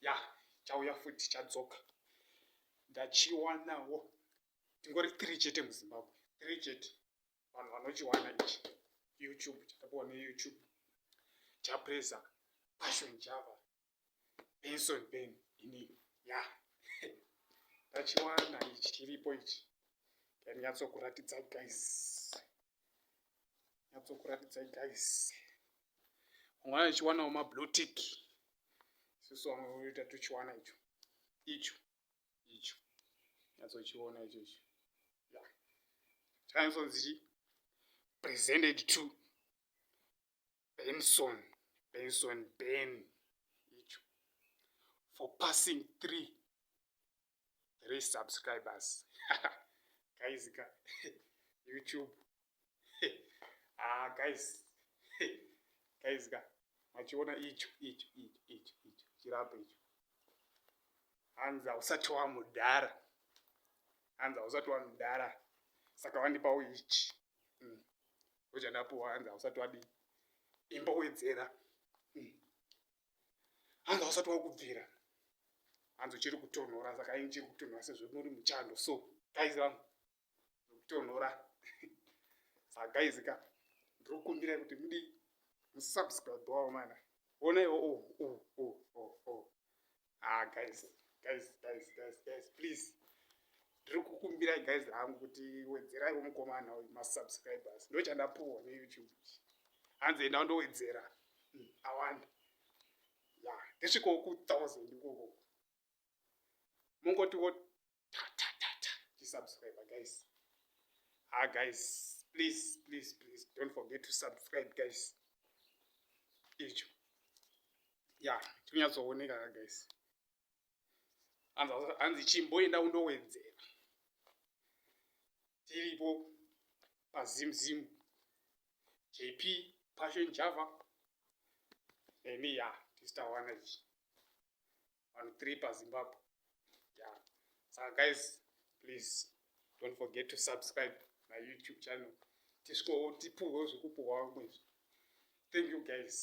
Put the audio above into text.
ya chauya futi chadzoka ndachiwanawo tingori 3 chete muZimbabwe 3 chete vanhu vanochiwana ichi YouTube chakapiwa neYouTube chaPraizah Passion Java Beny ini ya ndachiwana ichi chiripo ichi nyatsokuratidzai guys ungana chiwanawo mabluetick isusu vanoita tuchiwana icho nyatsochiona ichocho chainzonzi presented to Beny icho for passing 3 subscribers guys YouTube guys machiona icho chirapa icho hanzi hausati wamudhara saka wandipawo ichi ochandapuwa hanzi hausati wadi imbowedzera hanzi hausati wakubvira hanzi uchiri kutonhora saka ini chiri kutonhora sezvo muri muchando so guys vangu kutonhora saka guys ndiri kukumbirai kuti mudi musubscribe wawo mana onaiwo guys please ndiri kukumbirai guys hangu kuti wedzeraiwo mukomana uyu masubscribers ndo chandapuwa neYouTube hanzi enda ndowedzera awanda ndisvikawo ku1000 ikoko mungotiwo chisubscribe guys guys please don't forget to subscribe guys icho chinyatsooneka guys hanzi chimboenda undowedzera tiripo pazimzimu JP Passion Java eni tisitawana ichi vanhu 3 paZimbabwe saka guys please don't forget to subscribe my YouTube channel tisvikowo tipuhwe zvekupuhwa vamwe. Thank you guys.